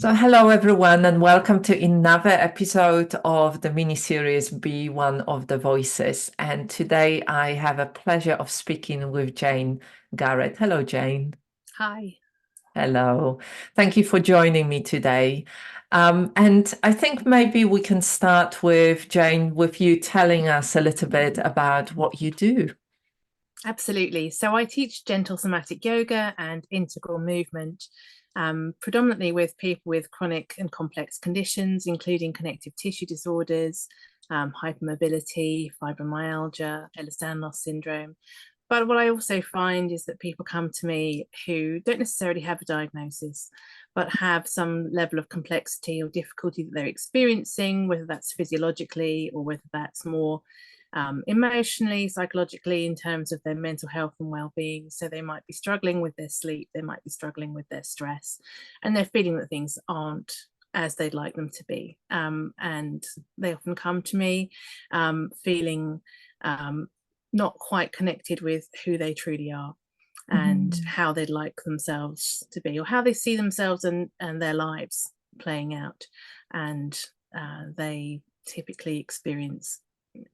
So, hello everyone, and welcome to another episode of the mini-series Be One of the Voices. And today I have a pleasure of speaking with Jane Garrett. Hello, Jane. Hi. Hello. Thank you for joining me today. And I think maybe we can start with Jane, with you telling us a little bit about what you do. Absolutely. So I teach gentle somatic yoga and integral movement, predominantly with people with chronic and complex conditions, including connective tissue disorders, hypermobility, fibromyalgia, Ehlers-Danlos syndrome. But what I also find is that people come to me who don't necessarily have a diagnosis, but have some level of complexity or difficulty that they're experiencing, whether that's physiologically or whether that's more emotionally, psychologically, in terms of their mental health and well-being. So they might be struggling with their sleep, they might be struggling with their stress, and they're feeling that things aren't as they'd like them to be. And they often come to me feeling not quite connected with who they truly are and how they'd like themselves to be, or how they see themselves and their lives playing out. And they typically experience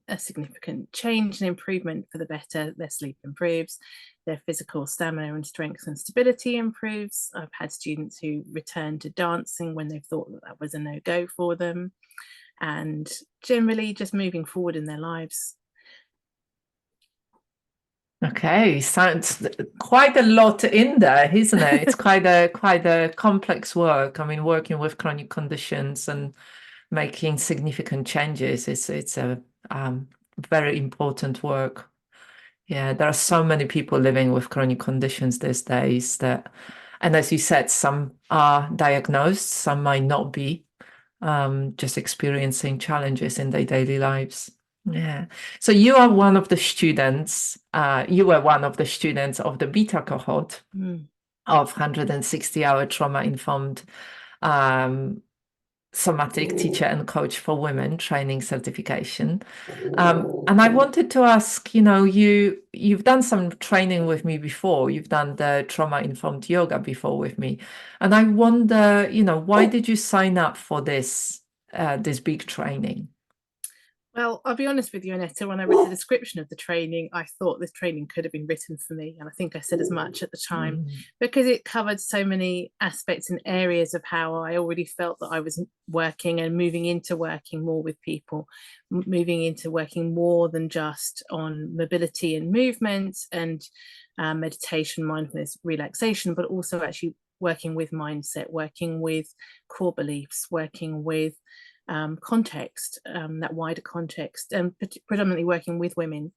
a significant change and improvement for the better. Their sleep improves, their physical stamina and strength and stability improves. I've had students who return to dancing when they've thought that that was a no-go for them, and generally just moving forward in their lives. Okay, sounds quite a lot in there, isn't it? It's quite a complex work. I mean, working with chronic conditions and making significant changes. It's a very important work. Yeah, there are so many people living with chronic conditions these days that, and as you said, some are diagnosed, some might not be, just experiencing challenges in their daily lives. Yeah. So you are one of the students, you were one of the students of the beta cohort of 160-hour trauma-informed somatic teacher and coach for women training certification. And I wanted to ask, you've done some training with me before. You've done the trauma-informed yoga before with me. And I wonder, why did you sign up for this big training? Well, I'll be honest with you, Annetta, when I read the description of the training, I thought this training could have been written for me. And I think I said as much at the time, because it covered so many aspects and areas of how I already felt that I was working and moving into working more with people, moving into working more than just on mobility and movement and meditation, mindfulness, relaxation, but also actually working with mindset, working with core beliefs, working with context, that wider context, and predominantly working with women,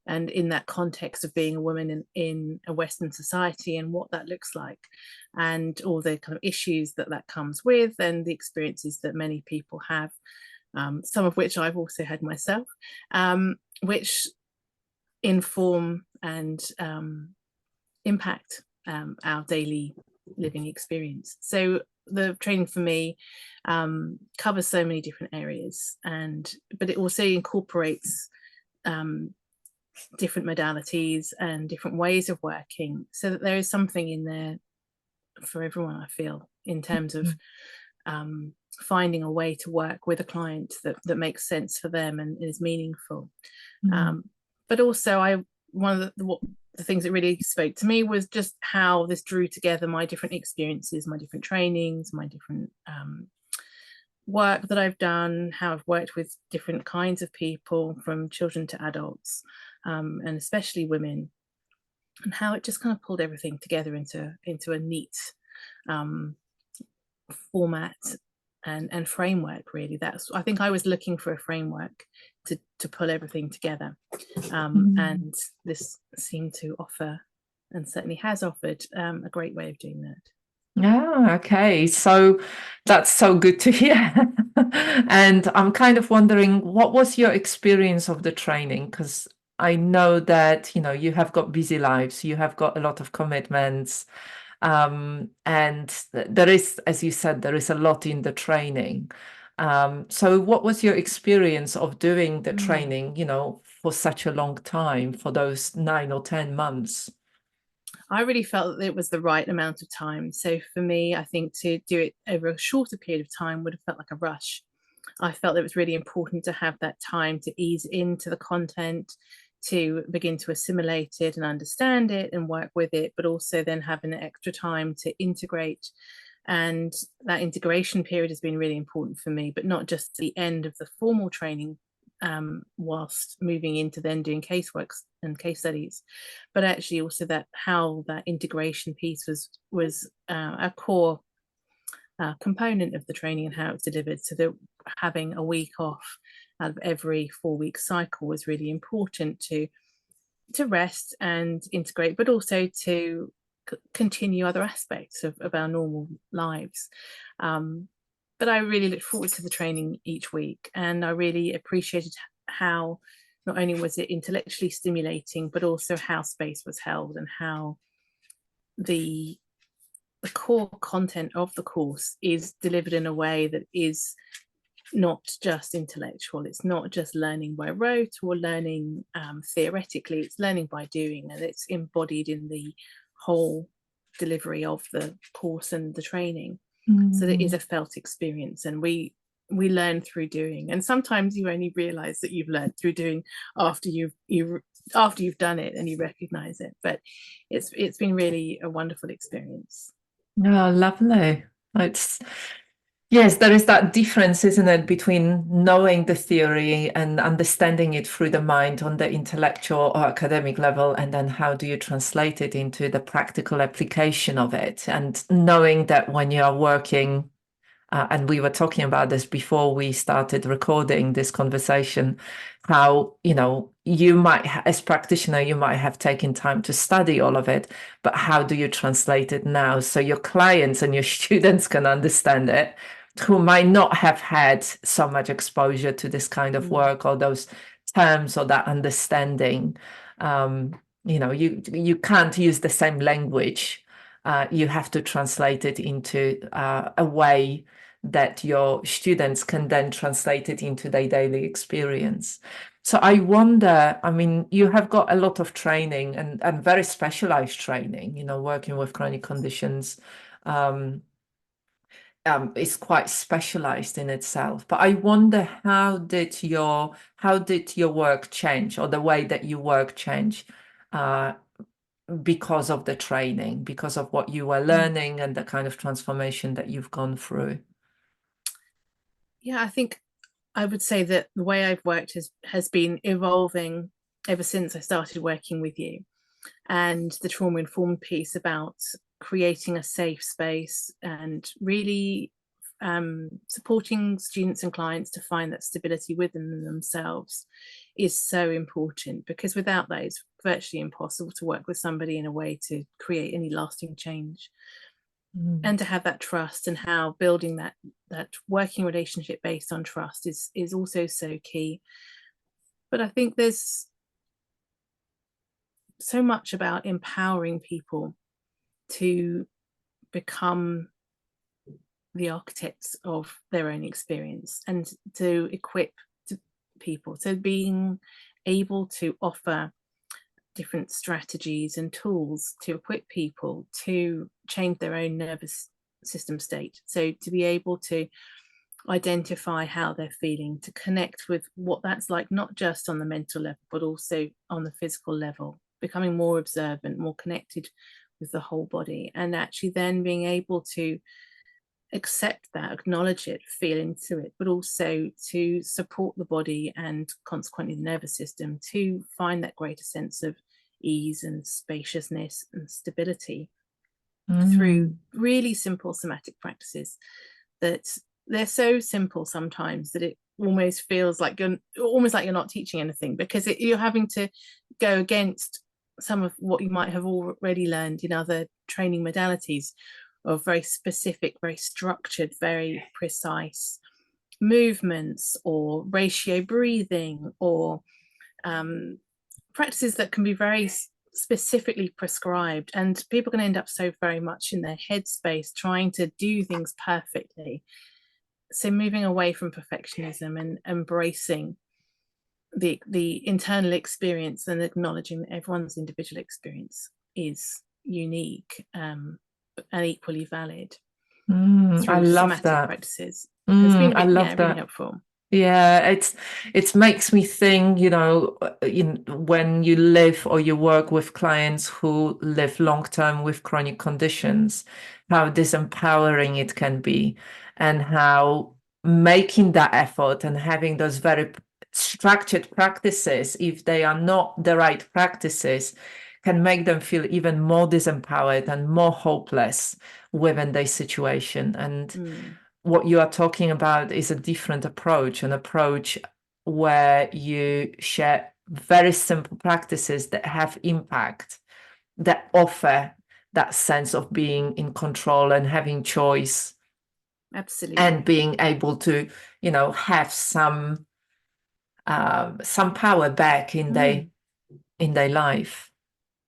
and in that context of being a woman in a Western society and what that looks like, and all the kind of issues that that comes with, and the experiences that many people have, some of which I've also had myself, which inform and impact our daily living experience. So the training for me covers so many different areas, but it also incorporates different modalities and different ways of working, so that there is something in there for everyone, I feel, in terms of finding a way to work with a client that makes sense for them and is meaningful. But also, one of the things that really spoke to me was just how this drew together my different experiences, my different trainings, my different work that I've done, how I've worked with different kinds of people, from children to adults, and especially women, and how it just kind of pulled everything together into a neat format and framework. Really, I think I was looking for a framework to pull everything together, and this seemed to offer, and certainly has offered, a great way of doing that. Oh, okay. So that's so good to hear. And I'm kind of wondering, what was your experience of the training? Because I know that, you have got busy lives, you have got a lot of commitments. And there is, as you said, there is a lot in the training. So what was your experience of doing the training, for such a long time, for those 9 or 10 months? I really felt that it was the right amount of time. So for me, I think to do it over a shorter period of time would have felt like a rush. I felt it was really important to have that time to ease into the content, to begin to assimilate it and understand it and work with it, but also then having extra time to integrate. And that integration period has been really important for me, but not just the end of the formal training, whilst moving into then doing caseworks and case studies, but actually also that how that integration piece was a core component of the training and how it's delivered. So that having a week off out of every 4-week cycle was really important to rest and integrate, but also to continue other aspects of our normal lives. But I really looked forward to the training each week, and I really appreciated how not only was it intellectually stimulating, but also how space was held and how the core content of the course is delivered in a way that is not just intellectual. It's not just learning by rote or learning theoretically. It's learning by doing, and it's embodied in the whole delivery of the course and the training. So there is a felt experience, and we learn through doing. And sometimes you only realize that you've learned through doing after you've done it and you recognize it. But it's been really a wonderful experience. Oh, lovely. It's Yes, there is that difference, isn't it, between knowing the theory and understanding it through the mind on the intellectual or academic level, and then how do you translate it into the practical application of it, and knowing that when you are working, and we were talking about this before we started recording this conversation, how, you might, as practitioner, you might have taken time to study all of it, but how do you translate it now so your clients and your students can understand it, who might not have had so much exposure to this kind of work or those terms or that understanding. You can't use the same language. You have to translate it into a way that your students can then translate it into their daily experience. So I wonder, I mean, you have got a lot of training and very specialized training, working with chronic conditions. Is quite specialized in itself. But I wonder, how did your work change, or the way that you work change, because of the training, because of what you were learning and the kind of transformation that you've gone through? Yeah, I think I would say that the way I've worked has been evolving ever since I started working with you. And the trauma informed piece about creating a safe space and really supporting students and clients to find that stability within themselves is so important, because without that it's virtually impossible to work with somebody in a way to create any lasting change. And to have that trust, and how building that working relationship based on trust is also so key. But I think there's so much about empowering people to become the architects of their own experience, and to equip people. So being able to offer different strategies and tools to equip people to change their own nervous system state. So to be able to identify how they're feeling, to connect with what that's like, not just on the mental level, but also on the physical level, becoming more observant, more connected with the whole body, and actually then being able to accept that, acknowledge it, feel into it, but also to support the body and consequently the nervous system to find that greater sense of ease and spaciousness and stability through really simple somatic practices. That they're so simple sometimes that it almost feels like you're not teaching anything, because you're having to go against some of what you might have already learned in other training modalities, of very specific, very structured, very precise movements, or ratio breathing, or practices that can be very specifically prescribed, and people can end up so very much in their headspace trying to do things perfectly. So moving away from perfectionism and embracing the internal experience and acknowledging that everyone's individual experience is unique, and equally valid I through love somatic that. practices. It's been I love really that. helpful. Yeah, it makes me think, when you live or you work with clients who live long term with chronic conditions, how disempowering it can be, and how making that effort and having those very structured practices, if they are not the right practices, can make them feel even more disempowered and more hopeless within their situation. And Mm. what you are talking about is a different approach, an approach where you share very simple practices that have impact, that offer that sense of being in control and having choice, Absolutely. and being able to, have some power back in their life.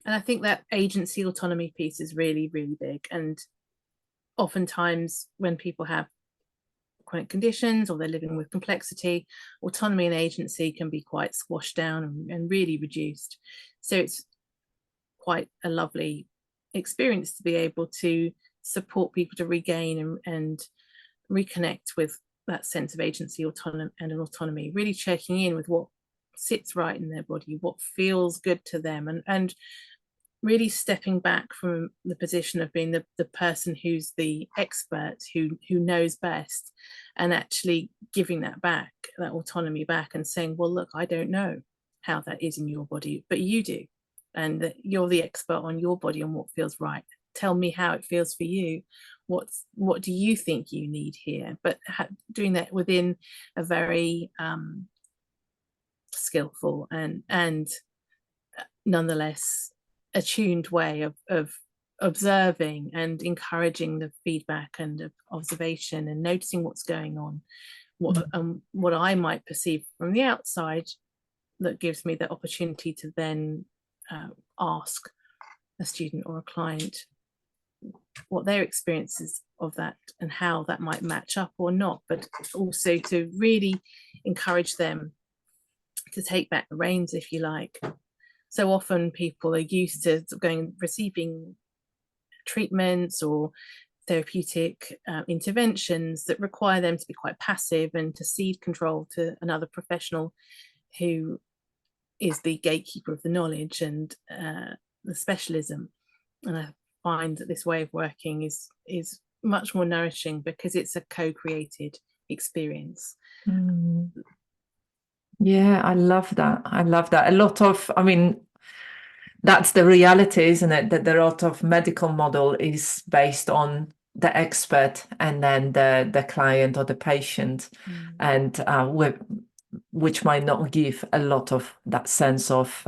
And I think that agency autonomy piece is really, really big. And oftentimes when people have chronic conditions or they're living with complexity, autonomy and agency can be quite squashed down and really reduced. So it's quite a lovely experience to be able to support people to regain and reconnect with that sense of agency, autonomy, and an autonomy, really checking in with what sits right in their body, what feels good to them, and really stepping back from the position of being the person who's the expert, who knows best, and actually giving that back, that autonomy back, and saying, well, look, I don't know how that is in your body, but you do, and that you're the expert on your body and what feels right. Tell me how it feels for you. What do you think you need here? But doing that within a very skillful and nonetheless attuned way of observing and encouraging the feedback and of observation and noticing what's going on, what I might perceive from the outside, that gives me the opportunity to then ask a student or a client what their experiences of that and how that might match up or not, but also to really encourage them to take back the reins, if you like. So often people are used to receiving treatments or therapeutic interventions that require them to be quite passive and to cede control to another professional who is the gatekeeper of the knowledge and the specialism. And I find that this way of working is much more nourishing because it's a co-created experience. Yeah, I love that. I love that. That's the reality, isn't it? That the lot of medical model is based on the expert and then the client or the patient, and which might not give a lot of that sense of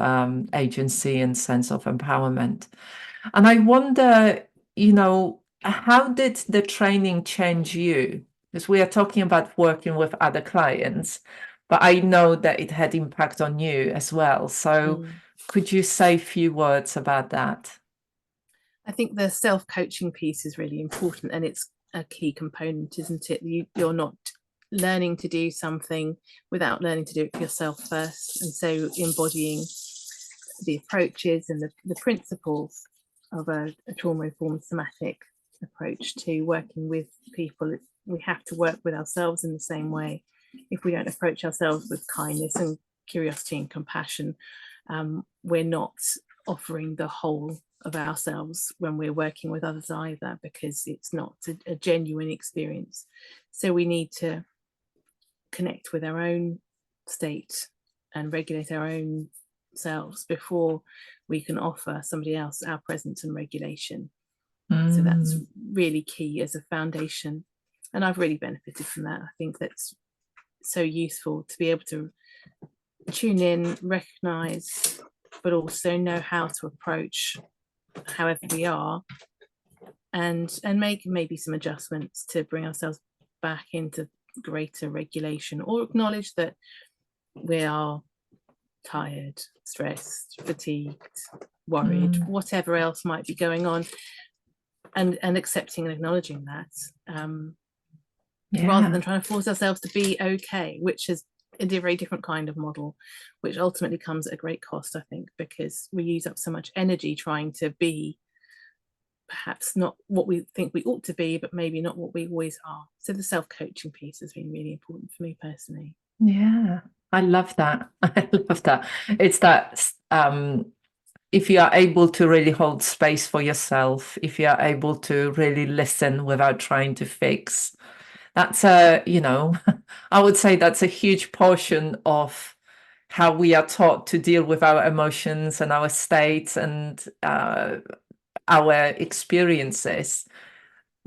agency and sense of empowerment. And I wonder, how did the training change you? Because we are talking about working with other clients, but I know that it had impact on you as well. So could you say a few words about that? I think the self-coaching piece is really important, and it's a key component, isn't it? You're not learning to do something without learning to do it for yourself first. And so embodying the approaches and the principles of a trauma-informed somatic approach to working with people, we have to work with ourselves in the same way. If we don't approach ourselves with kindness and curiosity and compassion, we're not offering the whole of ourselves when we're working with others either, because it's not a genuine experience. So we need to connect with our own state and regulate our own selves before we can offer somebody else our presence and regulation. So that's really key as a foundation, and I've really benefited from that. I think that's so useful to be able to tune in, recognize, but also know how to approach however we are, and make maybe some adjustments to bring ourselves back into greater regulation, or acknowledge that we are tired, stressed, fatigued, worried, whatever else might be going on, and accepting and acknowledging that, rather than trying to force ourselves to be okay, which is a very different kind of model, which ultimately comes at a great cost, I think, because we use up so much energy trying to be perhaps not what we think we ought to be, but maybe not what we always are. So the self-coaching piece has been really important for me personally. Yeah, I love that. I love that. It's that if you are able to really hold space for yourself, if you are able to really listen without trying to fix, that's I would say that's a huge portion of how we are taught to deal with our emotions and our states and our experiences.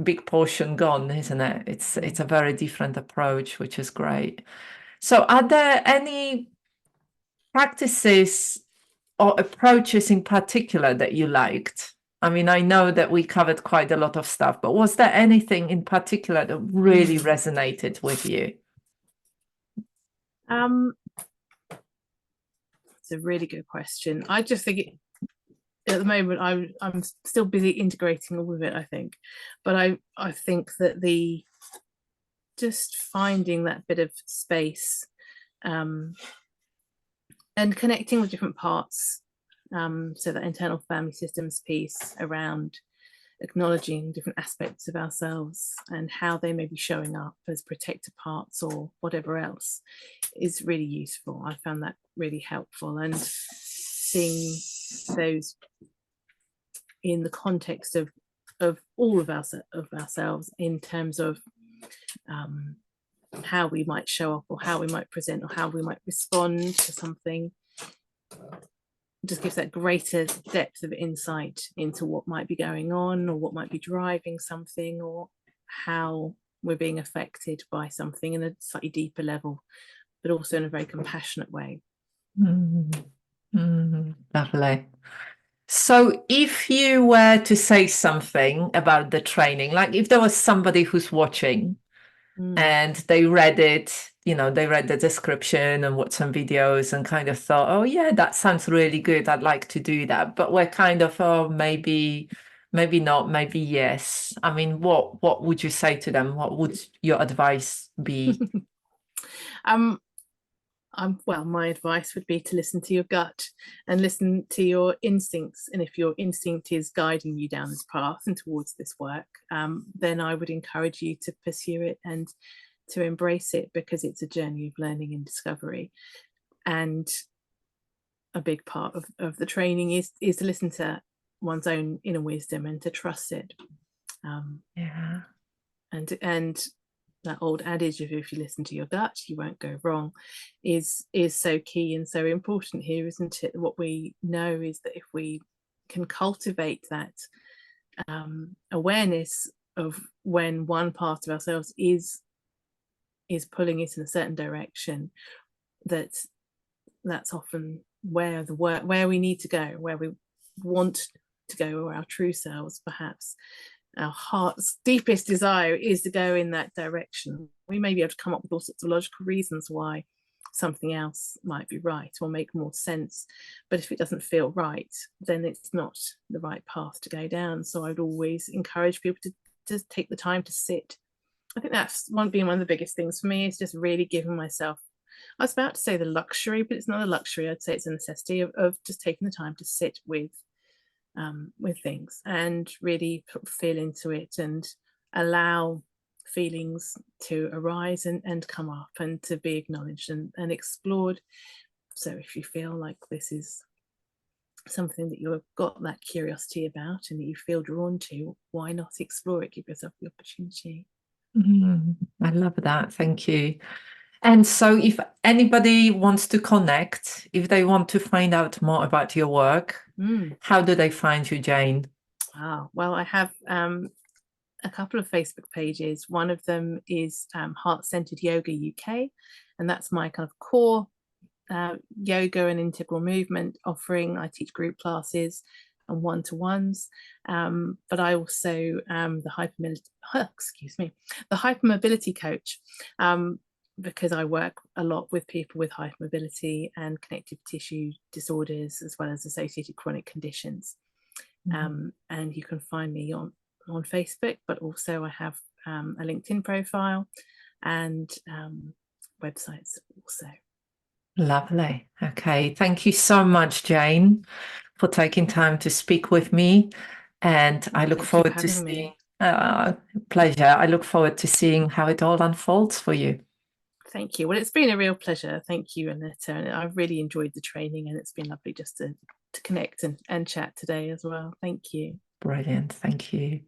Big portion gone, isn't it? It's a very different approach, which is great. So are there any practices or approaches in particular that you liked? I mean, I know that we covered quite a lot of stuff, but was there anything in particular that really resonated with you? It's a really good question. I just think at the moment I'm still busy integrating all of it, I think, but I think that the just finding that bit of space and connecting with different parts, so that internal family systems piece around acknowledging different aspects of ourselves and how they may be showing up as protector parts or whatever else is really useful. I found that really helpful, and seeing those in the context of all of ourselves in terms of how we might show up or how we might present or how we might respond to something, just gives that greater depth of insight into what might be going on or what might be driving something or how we're being affected by something in a slightly deeper level, but also in a very compassionate way. Lovely. So if you were to say something about the training, like if there was somebody who's watching and they read it, they read the description and watched some videos and kind of thought, oh yeah, that sounds really good, I'd like to do that, but we're kind of, oh, maybe not, maybe yes. I mean, what would you say to them? What would your advice be? Well, my advice would be to listen to your gut and listen to your instincts. And if your instinct is guiding you down this path and towards this work, then I would encourage you to pursue it and to embrace it, because it's a journey of learning and discovery. And a big part of the training is to listen to one's own inner wisdom and to trust it. Yeah. And that old adage of if you listen to your gut, you won't go wrong, is so key and so important here, isn't it? What we know is that if we can cultivate that awareness of when one part of ourselves is pulling it in a certain direction, that's often where the work, where we need to go, where we want to go, or our true selves, perhaps our heart's deepest desire is to go in that direction. We may be able to come up with all sorts of logical reasons why something else might be right or make more sense, but if it doesn't feel right, then it's not the right path to go down. So I'd always encourage people to just take the time to sit. I think that's one of the biggest things for me, is just really giving myself, I was about to say the luxury, but it's not a luxury, I'd say it's a necessity of just taking the time to sit with things and really feel into it and allow feelings to arise and come up and to be acknowledged and explored. So if you feel like this is something that you've got that curiosity about and that you feel drawn to, why not explore it? Give yourself the opportunity. I love that. Thank you. And so if anybody wants to connect, if they want to find out more about your work, how do they find you, Jane? Well, I have a couple of Facebook pages. One of them is Heart-Centered Yoga UK, and that's my kind of core yoga and integral movement offering. I teach group classes and one-to-ones, but I also am the hypermobility coach, because I work a lot with people with hypermobility and connective tissue disorders, as well as associated chronic conditions. And you can find me on Facebook, but also I have a LinkedIn profile and websites also. Lovely. Okay. Thank you so much, Jane, for taking time to speak with me. And I look Thank you for forward to having me. seeing, pleasure. I look forward to seeing how it all unfolds for you. Thank you. Well, it's been a real pleasure. Thank you, Annetta. And I've really enjoyed the training, and it's been lovely just to connect and chat today as well. Thank you. Brilliant. Thank you.